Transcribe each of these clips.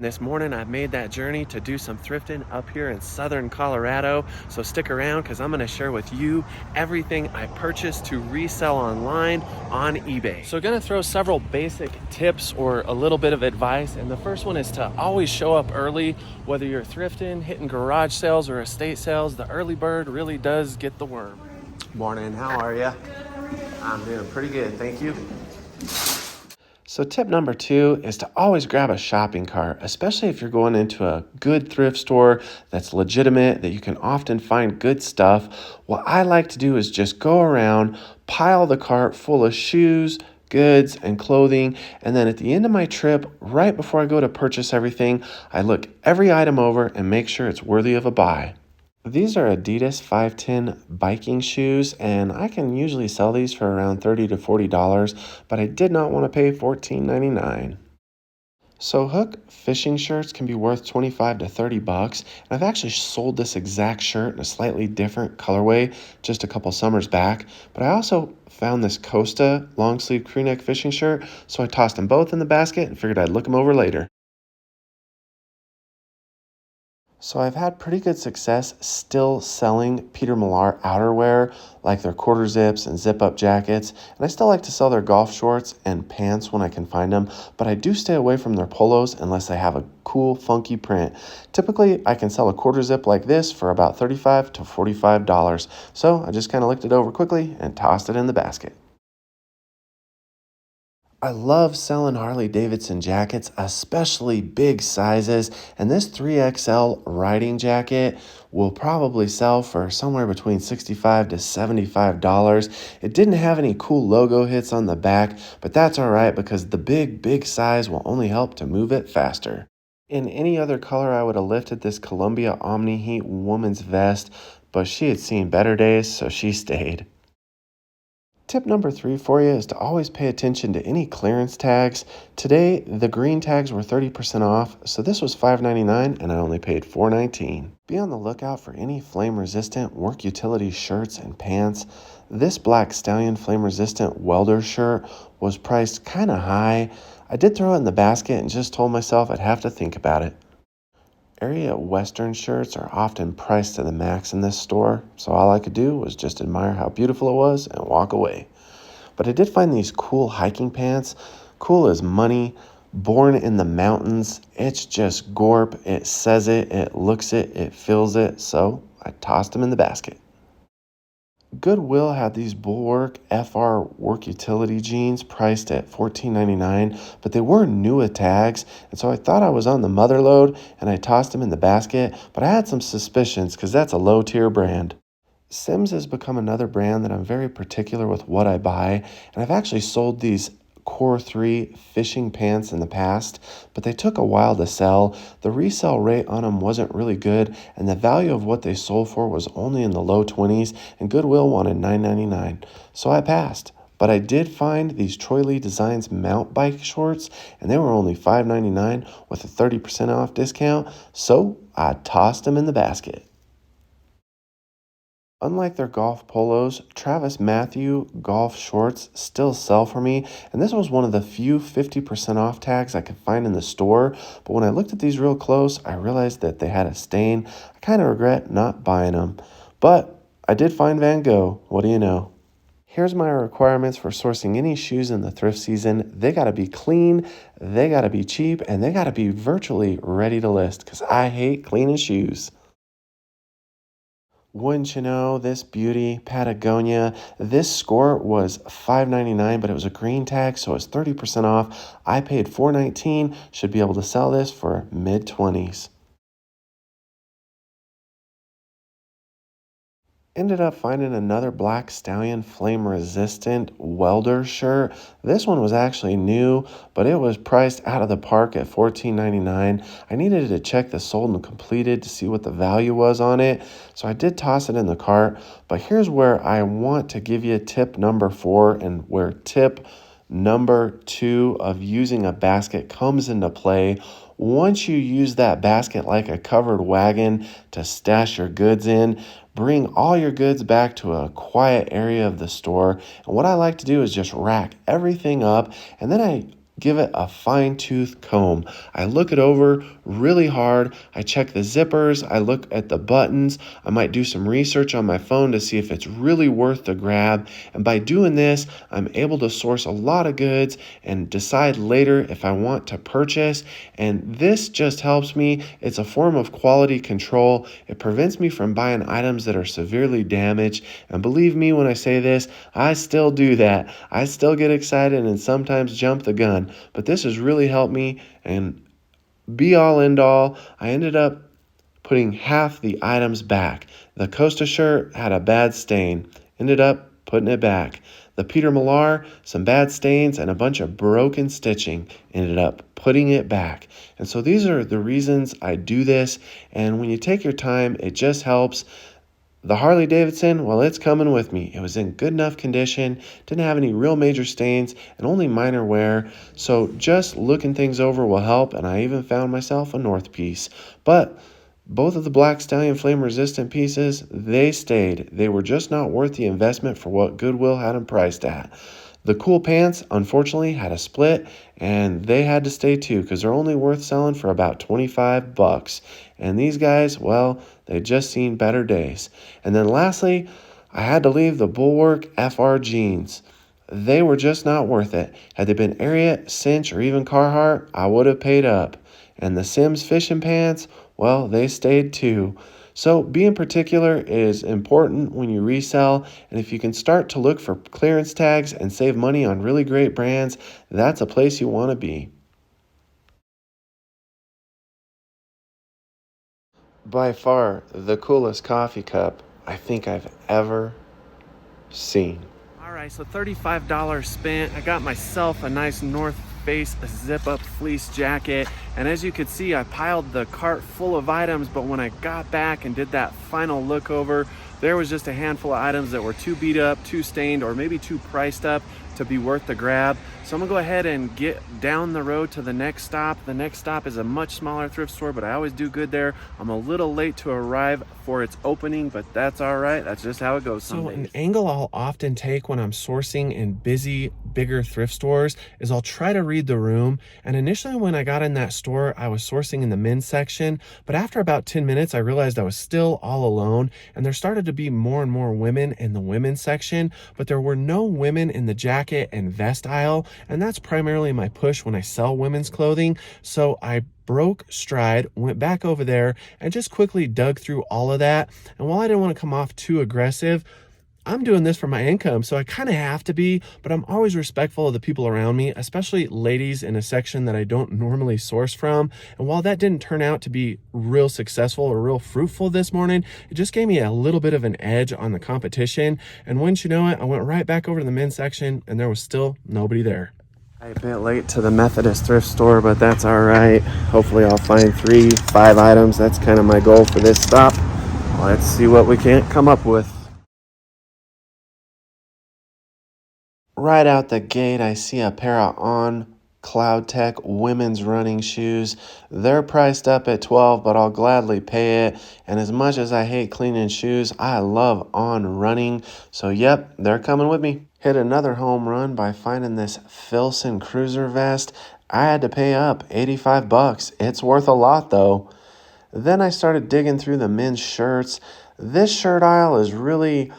This morning I've made that journey to do some thrifting up here in southern Colorado, so stick around because I'm going to share with you everything I purchased to resell online on eBay. So going to throw several basic tips or a little bit of advice, and the first one is to always show up early. Whether you're thrifting, hitting garage sales, or estate sales, the early bird really does get the worm. Morning, how are you? I'm doing pretty good, thank you. So tip number 2 is to always grab a shopping cart, especially if you're going into a good thrift store that's legitimate, that you can often find good stuff. What I like to do is just go around, pile the cart full of shoes, goods, and clothing, and then at the end of my trip, right before I go to purchase everything, I look every item over and make sure it's worthy of a buy. These are Adidas 510 biking shoes, and I can usually sell these for around $30 to $40, but I did not want to pay $14.99. So hook fishing shirts can be worth 25 to 30 bucks, and I've actually sold this exact shirt in a slightly different colorway just a couple summers back, but I also found this Costa long sleeve crew neck fishing shirt, so I tossed them both in the basket and figured I'd look them over later. So I've had pretty good success still selling Peter Millar outerwear, like their quarter zips and zip up jackets, and I still like to sell their golf shorts and pants when I can find them, but I do stay away from their polos unless they have a cool funky print. Typically I can sell a quarter zip like this for about $35 to $45, so I just kind of looked it over quickly and tossed it in the basket. I love selling Harley Davidson jackets, especially big sizes, and this 3XL riding jacket will probably sell for somewhere between $65 to $75. It didn't have any cool logo hits on the back, but that's all right because the big size will only help to move it faster. In any other color, I would have lifted this Columbia Omni Heat woman's vest, but she had seen better days, so she stayed. Tip number 3 for you is to always pay attention to any clearance tags. Today, the green tags were 30% off, so this was $5.99 and I only paid $4.19. Be on the lookout for any flame-resistant work utility shirts and pants. This Black Stallion flame-resistant welder shirt was priced kind of high. I did throw it in the basket and just told myself I'd have to think about it. Area Western shirts are often priced to the max in this store, so all I could do was just admire how beautiful it was and walk away. But I did find these cool hiking pants, cool as money, born in the mountains. It's just gorp, it says it, it looks it, it feels it, so I tossed them in the basket. Goodwill had these Bulwark FR work utility jeans priced at $14.99, but they were new with tags, and so I thought I was on the mother lode, and I tossed them in the basket, but I had some suspicions because that's a low-tier brand. Simms has become another brand that I'm very particular with what I buy, and I've actually sold these Core 3 fishing pants in the past, but they took a while to sell. The resale rate on them wasn't really good, and the value of what they sold for was only in the low 20s, and Goodwill wanted $9.99, so I passed. But I did find these Troy Lee Designs mount bike shorts, and they were only $5.99 with a 30% off discount, so I tossed them in the basket. Unlike their golf polos, Travis Matthew golf shorts still sell for me, and this was one of the few 50% off tags I could find in the store, but when I looked at these real close, I realized that they had a stain. I kind of regret not buying them, but I did find Van Gogh. What do you know? Here's my requirements for sourcing any shoes in the thrift season. They got to be clean, they got to be cheap, and they got to be virtually ready to list because I hate cleaning shoes. Wouldn't you know, this beauty, Patagonia, this score was $5.99, but it was a green tag, so it's 30% off. I paid $4.19, should be able to sell this for mid-20s. Ended up finding another Black Stallion flame resistant welder shirt. This one was actually new, but it was priced out of the park at $14.99. I needed to check the sold and completed to see what the value was on it, so I did toss it in the cart. But here's where I want to give you tip number 4 and where tip number 2 of using a basket comes into play. Once you use that basket like a covered wagon to stash your goods in, bring all your goods back to a quiet area of the store. And what I like to do is just rack everything up, and then I give it a fine-tooth comb. I look it over really hard. I check the zippers. I look at the buttons. I might do some research on my phone to see if it's really worth the grab. And by doing this, I'm able to source a lot of goods and decide later if I want to purchase. And this just helps me. It's a form of quality control. It prevents me from buying items that are severely damaged. And believe me when I say this, I still do that. I still get excited and sometimes jump the gun. But this has really helped me, and be all end all, I ended up putting half the items back. The Costa shirt had a bad stain. Ended up putting it back. The Peter Millar, some bad stains and a bunch of broken stitching. Ended up putting it back. And so these are the reasons I do this. And when you take your time, it just helps. The Harley Davidson, well, it's coming with me. It was in good enough condition, didn't have any real major stains, and only minor wear. So just looking things over will help, and I even found myself a North piece. But both of the Black Stallion flame resistant pieces, they stayed. They were just not worth the investment for what Goodwill had them priced at. The cool pants, unfortunately, had a split, and they had to stay too because they're only worth selling for about 25 bucks. And these guys, well, they just seen better days. And then lastly, I had to leave the Bulwark FR jeans. They were just not worth it. Had they been Ariat, Cinch, or even Carhartt, I would have paid up. And the Sims fishing pants, well, they stayed too. So being particular is important when you resell, and if you can start to look for clearance tags and save money on really great brands, that's a place you want to be. By far the coolest coffee cup I think I've ever seen. All right, so $35 spent. I got myself a nice North Face zip-up fleece jacket, and as you could see, I piled the cart full of items, but when I got back and did that final look over, there was just a handful of items that were too beat up, too stained, or maybe too priced up to be worth the grab. So I'm gonna go ahead and get down the road to the next stop. The next stop is a much smaller thrift store, but I always do good there. I'm a little late to arrive for its opening, but that's all right. That's just how it goes some days. So an angle I'll often take when I'm sourcing in busy, bigger thrift stores is I'll try to read the room. And initially when I got in that store, I was sourcing in the men's section, but after about 10 minutes, I realized I was still all alone, and there started to be more and more women in the women's section, but there were no women in the jacket and vest aisle, and that's primarily my push when I sell women's clothing. So I broke stride, went back over there, and just quickly dug through all of that. And while I didn't want to come off too aggressive, I'm doing this for my income, so I kind of have to be, but I'm always respectful of the people around me, especially ladies in a section that I don't normally source from. And while that didn't turn out to be real successful or real fruitful this morning, it just gave me a little bit of an edge on the competition. And wouldn't you know it, I went right back over to the men's section and there was still nobody there. I'm a bit late to the Methodist thrift store, but that's all right. Hopefully I'll find 3-5 items. That's kind of my goal for this stop. Let's see what we can come up with. Right out the gate, I see a pair of On Cloud Tech women's running shoes. They're priced up at $12, but I'll gladly pay it. And as much as I hate cleaning shoes, I love On running. So yep, they're coming with me. Hit another home run by finding this Filson Cruiser vest. I had to pay up $85. It's worth a lot though. Then I started digging through the men's shirts. This shirt aisle is really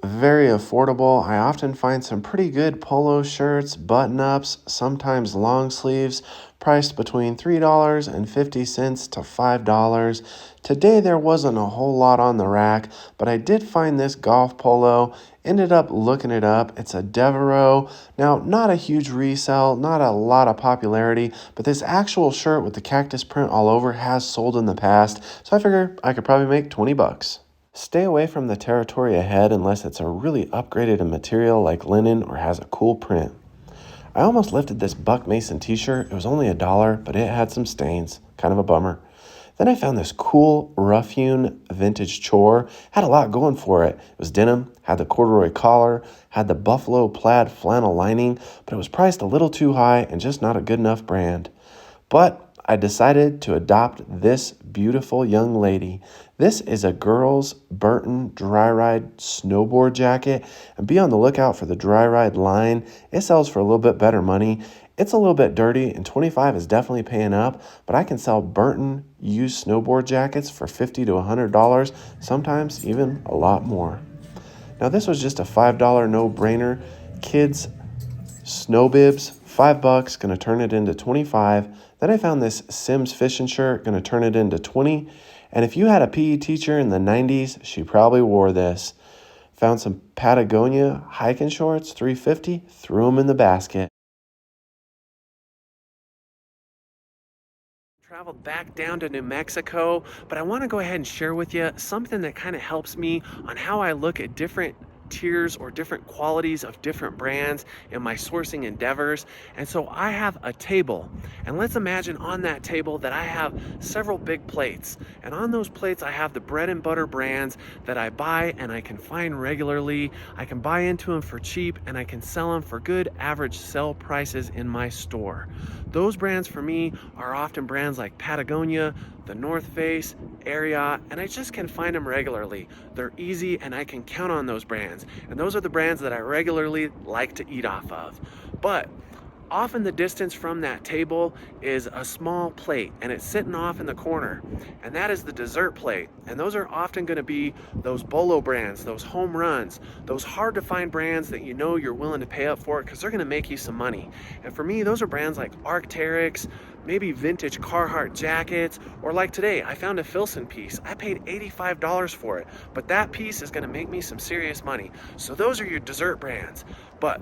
very affordable. I often find some pretty good polo shirts, button-ups, sometimes long sleeves, priced between $3.50 to $5. Today there wasn't a whole lot on the rack, but I did find this golf polo. Ended up looking it up. It's a Devereaux. Now, not a huge resell, not a lot of popularity, but this actual shirt with the cactus print all over has sold in the past, so I figure I could probably make 20 bucks. Stay away from the territory ahead unless it's a really upgraded material like linen or has a cool print. I almost lifted this Buck Mason t-shirt. It was only $1, but it had some stains. Kind of a bummer. Then I found this cool rough-hewn vintage chore. Had a lot going for it. It was denim, had the corduroy collar, had the buffalo plaid flannel lining, but it was priced a little too high and just not a good enough brand. But I decided to adopt this beautiful young lady. This is a girl's Burton Dry Ride snowboard jacket, and be on the lookout for the Dry Ride line. It sells for a little bit better money. It's a little bit dirty, and 25 is definitely paying up, but I can sell Burton used snowboard jackets for $50 to $100, sometimes even a lot more. Now this was just a $5 no-brainer. Kids snow bibs, $5, gonna turn it into 25. Then I found this Sims fishing shirt, gonna turn it into 20. And if you had a PE teacher in the 90s, she probably wore this. Found some Patagonia hiking shorts, $3.50, threw them in the basket. Traveled back down to New Mexico, but I want to go ahead and share with you something that kind of helps me on how I look at different tiers or different qualities of different brands in my sourcing endeavors. And so I have a table, and let's imagine on that table that I have several big plates, and on those plates I have the bread and butter brands that I buy and I can find regularly. I can buy into them for cheap and I can sell them for good average sell prices in my store. Those brands for me are often brands like Patagonia, the North Face, Ariat, and I just can find them regularly. They're easy and I can count on those brands. And those are the brands that I regularly like to eat off of. But often the distance from that table is a small plate and it's sitting off in the corner, and that is the dessert plate. And those are often going to be those Bolo brands, those home runs, those hard to find brands that you know you're willing to pay up for it because they're going to make you some money. And for me, those are brands like Arc'teryx, maybe vintage Carhartt jackets, or like today, I found a Filson piece. I paid $85 for it, but that piece is gonna make me some serious money. So those are your dessert brands. But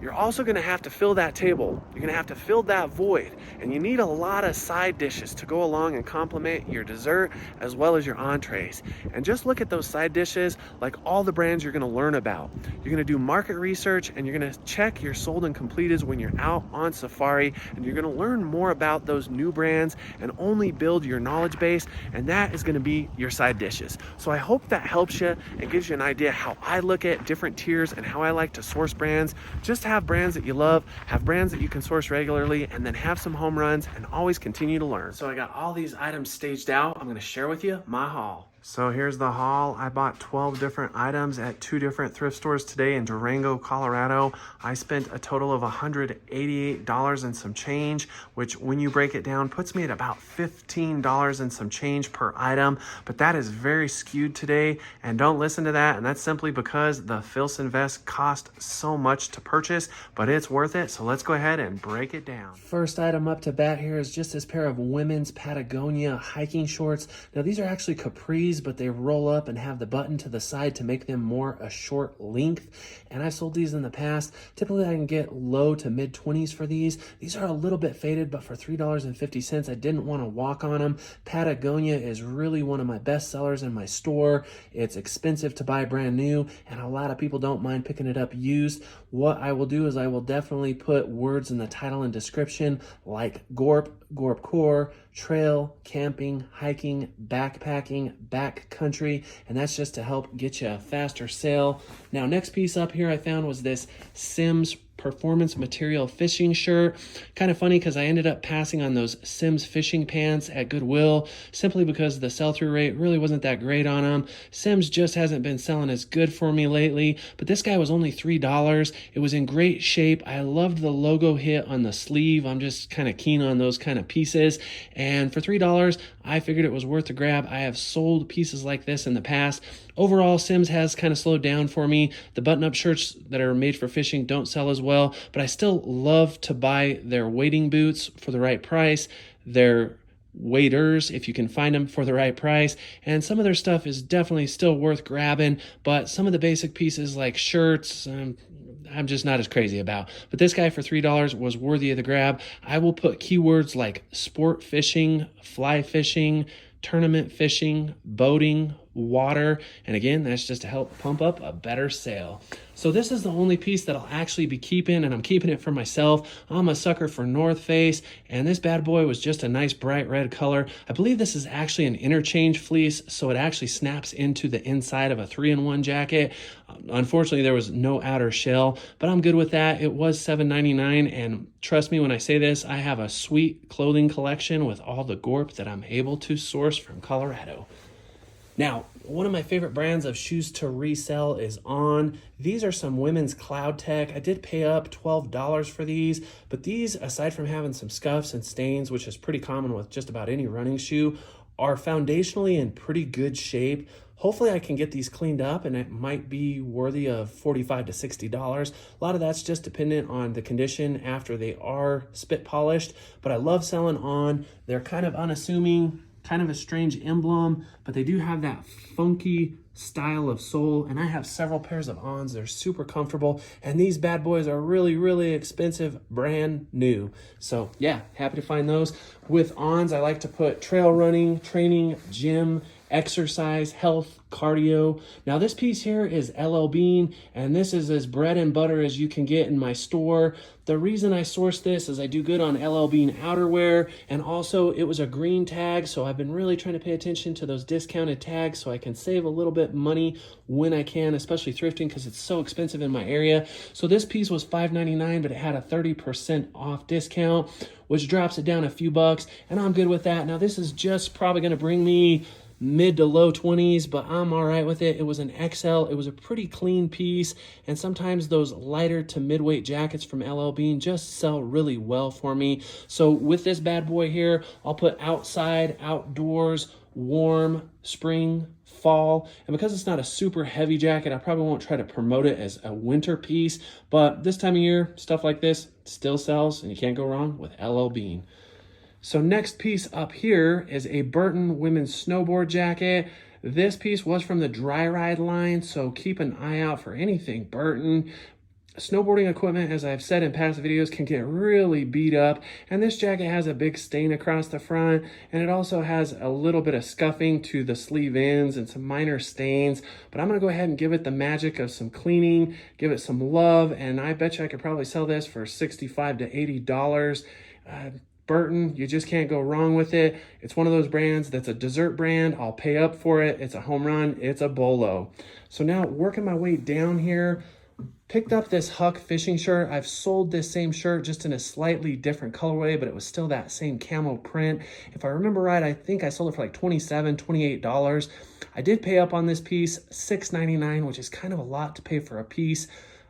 you're also gonna have to fill that table. You're gonna have to fill that void. And you need a lot of side dishes to go along and complement your dessert as well as your entrees. And just look at those side dishes like all the brands you're gonna learn about. You're gonna do market research and you're gonna check your sold and completeds when you're out on safari, and you're gonna learn more about those new brands and only build your knowledge base, and that is gonna be your side dishes. So I hope that helps you and gives you an idea how I look at different tiers and how I like to source brands. Just have brands that you love, have brands that you can source regularly, and then have some home runs and always continue to learn. So I got all these items staged out. I'm gonna share with you my haul. So here's the haul. I bought 12 different items at 2 different thrift stores today in Durango, Colorado. I spent a total of $188 and some change, which when you break it down puts me at about $15 and some change per item. But that is very skewed today, and don't listen to that. And that's simply because the Filson vest cost so much to purchase, but it's worth it. So let's go ahead and break it down. First item up to bat here is just this pair of women's Patagonia hiking shorts. Now these are actually capris, but they roll up and have the button to the side to make them more a short length. And I've sold these in the past. Typically I can get low to mid 20s for these. These are a little bit faded, but for $3.50, I didn't want to walk on them. Patagonia is really one of my best sellers in my store. It's expensive to buy brand new, and a lot of people don't mind picking it up used. What I will do is I will definitely put words in the title and description like Gorp, Gorp Core, trail, camping, hiking, backpacking, backcountry, and that's just to help get you a faster sale. Now, next piece up here I found was this Sims performance material fishing shirt. Kind of funny because I ended up passing on those Sims fishing pants at Goodwill simply because the sell-through rate really wasn't that great on them. Sims just hasn't been selling as good for me lately, but this guy was only $3. It was in great shape. I loved the logo hit on the sleeve. I'm just kind of keen on those kind of pieces, and for $3 I figured it was worth the grab. I have sold pieces like this in the past. Overall, Sims has kind of slowed down for me. The button-up shirts that are made for fishing don't sell as well, but I still love to buy their wading boots for the right price, their waders if you can find them for the right price, and some of their stuff is definitely still worth grabbing, but some of the basic pieces like shirts, I'm just not as crazy about. But this guy for $3 was worthy of the grab. I will put keywords like sport fishing, fly fishing, tournament fishing, boating, water, and again, that's just to help pump up a better sale. So this is the only piece that I'll actually be keeping, and I'm keeping it for myself. I'm a sucker for North Face, and this bad boy was just a nice bright red color. I believe this is actually an interchange fleece, so it actually snaps into the inside of a 3-in-1 jacket. Unfortunately, there was no outer shell, but I'm good with that. It was $7.99, and trust me when I say this, I have a sweet clothing collection with all the Gorp that I'm able to source from Colorado. Now, one of my favorite brands of shoes to resell is On. These are some women's Cloud Tech. I did pay up $12 for these, but these, aside from having some scuffs and stains, which is pretty common with just about any running shoe, are foundationally in pretty good shape. Hopefully I can get these cleaned up and it might be worthy of $45 to $60. A lot of that's just dependent on the condition after they are spit polished, but I love selling On. They're kind of unassuming, kind of a strange emblem, but they do have that funky style of sole, and I have several pairs of Ons. They're super comfortable, and these bad boys are really expensive, brand new. So yeah, happy to find those. With Ons, I like to put trail running, training, gym, exercise, health, cardio. Now this piece here is LL Bean, and this is as bread and butter as you can get in my store. The reason I sourced this is I do good on LL Bean outerwear, and also it was a green tag, so I've been really trying to pay attention to those discounted tags so I can save a little bit money when I can, especially thrifting because it's so expensive in my area. So this piece was $5.99, but it had a 30% off discount, which drops it down a few bucks, and I'm good with that. Now this is just probably going to bring me mid to low 20s, but I'm all right with it. It was an XL. It was a pretty clean piece, and sometimes those lighter to midweight jackets from LL Bean just sell really well for me. So with this bad boy here, I'll put outside, outdoors, warm, spring, fall, and because it's not a super heavy jacket, I probably won't try to promote it as a winter piece, but this time of year, stuff like this still sells, and you can't go wrong with LL Bean. So next piece up here is a Burton women's snowboard jacket. This piece was from the Dry Ride line, so keep an eye out for anything Burton. Snowboarding equipment, as I've said in past videos, can get really beat up, and this jacket has a big stain across the front, and it also has a little bit of scuffing to the sleeve ends and some minor stains, but I'm going to go ahead and give it the magic of some cleaning, give it some love, and I bet you I could probably sell this for $65 to $80. Burton, you just can't go wrong with it. It's one of those brands that's a dessert brand. I'll pay up for it. It's a home run. It's a bolo. So now working my way down here, picked up this Huck fishing shirt. I've sold this same shirt just in a slightly different colorway, but it was still that same camo print. If I remember right, I think I sold it for like $27, $28. I did pay up on this piece, $6.99, which is kind of a lot to pay for a piece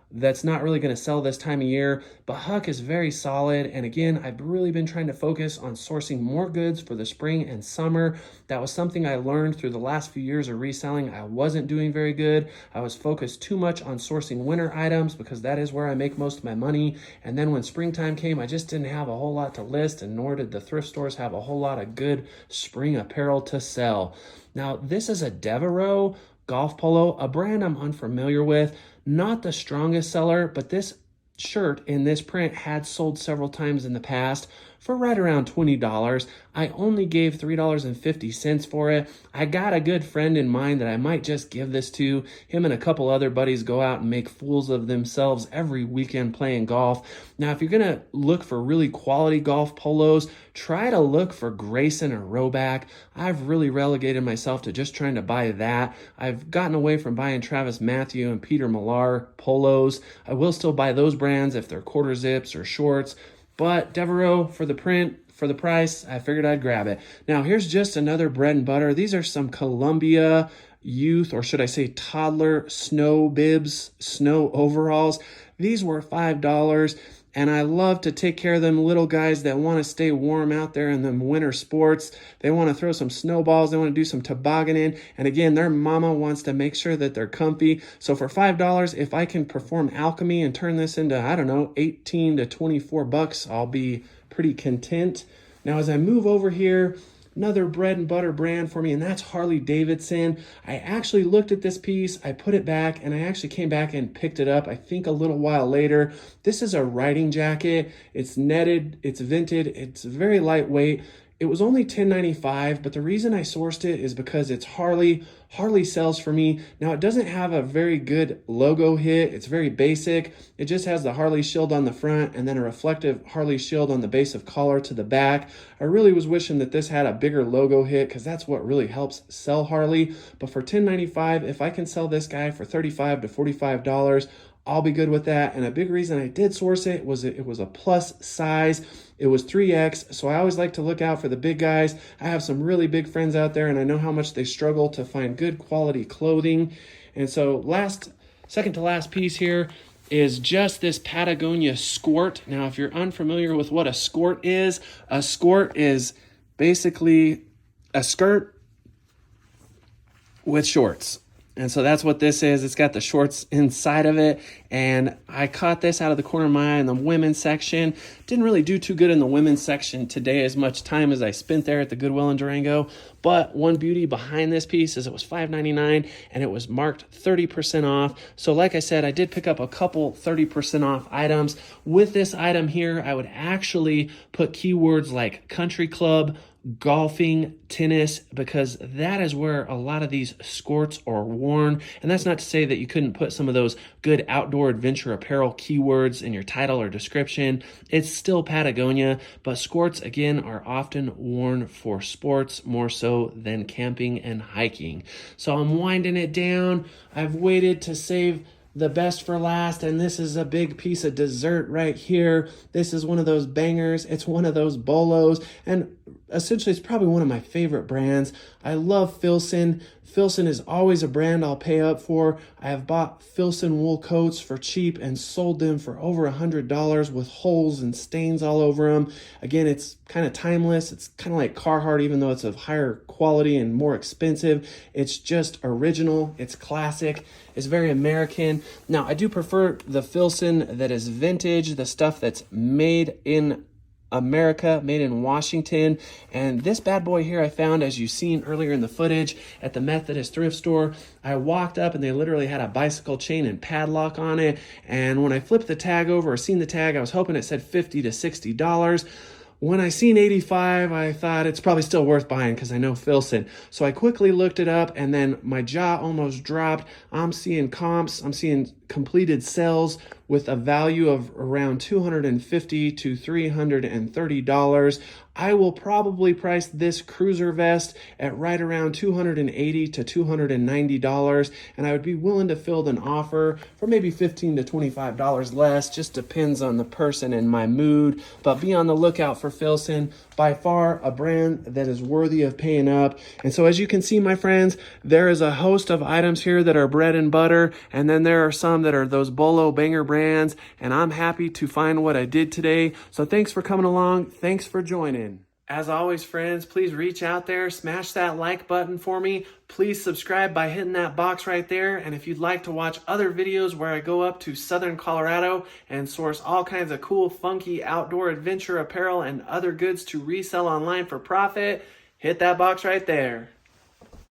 that's not really going to sell this time of year, but Huck is very solid. And again, I've really been trying to focus on sourcing more goods for the spring and summer. That was something I learned through the last few years of reselling. I wasn't doing very good. I was focused too much on sourcing winter items because that is where I make most of my money. And then when springtime came, I just didn't have a whole lot to list, and nor did the thrift stores have a whole lot of good spring apparel to sell. Now, this is a Devereaux golf polo, a brand I'm unfamiliar with. Not the strongest seller, but this shirt in this print had sold several times in the past for right around $20. I only gave $3.50 for it. I got a good friend in mind that I might just give this to. Him and a couple other buddies go out and make fools of themselves every weekend playing golf. Now, if you're gonna look for really quality golf polos, try to look for Grayson or Roback. I've really relegated myself to just trying to buy that. I've gotten away from buying Travis Matthew and Peter Millar polos. I will still buy those brands if they're quarter zips or shorts, but Devereaux, for the print, for the price, I figured I'd grab it. Now, here's just another bread and butter. These are some Columbia youth, or should I say toddler, snow bibs, snow overalls. These were $5, and I love to take care of them little guys that want to stay warm out there in the winter sports. They want to throw some snowballs. They want to do some tobogganing. And again, their mama wants to make sure that they're comfy. So for $5, if I can perform alchemy and turn this into, I don't know, 18 to 24 bucks, I'll be pretty content. Now, as I move over here, another bread and butter brand for me, and that's Harley Davidson. I actually looked at this piece, I put it back, and I actually came back and picked it up, I think a little while later. This is a riding jacket. It's netted, it's vented, it's very lightweight. It was only $10.95, but the reason I sourced it is because it's Harley. Harley sells for me. Now, it doesn't have a very good logo hit. It's very basic. It just has the Harley shield on the front and then a reflective Harley shield on the base of collar to the back. I really was wishing that this had a bigger logo hit because that's what really helps sell Harley. But for $10.95, if I can sell this guy for $35 to $45, I'll be good with that. And a big reason I did source it was a plus size. It was 3X, so I always like to look out for the big guys. I have some really big friends out there, and I know how much they struggle to find good quality clothing. And so second to last piece here is just this Patagonia skort. Now, if you're unfamiliar with what a skort is basically a skirt with shorts. And so that's what this is. It's got the shorts inside of it. And I caught this out of the corner of my eye in the women's section. Didn't really do too good in the women's section today, as much time as I spent there at the Goodwill in Durango. But one beauty behind this piece is it was $5.99 and it was marked 30% off. So like I said, I did pick up a couple 30% off items. With this item here, I would actually put keywords like country club, golfing, tennis, because that is where a lot of these skirts are worn. And that's not to say that you couldn't put some of those good outdoor adventure apparel keywords in your title or description. It's still Patagonia, but skirts again are often worn for sports more so than camping and hiking. So I'm winding it down. I've waited to save the best for last, and this is a big piece of dessert right here. This is one of those bangers. It's one of those bolos, and essentially it's probably one of my favorite brands. I love Filson. Filson is always a brand I'll pay up for. I have bought Filson wool coats for cheap and sold them for over $100 with holes and stains all over them. Again, it's kind of timeless. It's kind of like Carhartt, even though it's of higher quality and more expensive. It's just original. It's classic. It's very American. Now, I do prefer the Filson that is vintage, the stuff that's made in America, made in Washington. And this bad boy here I found, as you've seen earlier in the footage, at the Methodist thrift store. I walked up and they literally had a bicycle chain and padlock on it. And when I flipped the tag over or seen the tag, I was hoping it said $50 to $60. When I seen 85, I thought it's probably still worth buying because I know Filson. So I quickly looked it up and then my jaw almost dropped. I'm seeing comps, I'm seeing completed sales with a value of around $250 to $330. I will probably price this cruiser vest at right around $280 to $290, and I would be willing to field an offer for maybe $15 to $25 less. Just depends on the person and my mood, but be on the lookout for Filson. By far a brand that is worthy of paying up. And so as you can see, my friends, there is a host of items here that are bread and butter, and then there are some that are those bolo banger brands, and I'm happy to find what I did today. So thanks for coming along. Thanks for joining. As always, friends, please reach out there, smash that like button for me. Please subscribe by hitting that box right there. And if you'd like to watch other videos where I go up to Southern Colorado and source all kinds of cool, funky outdoor adventure apparel and other goods to resell online for profit, hit that box right there.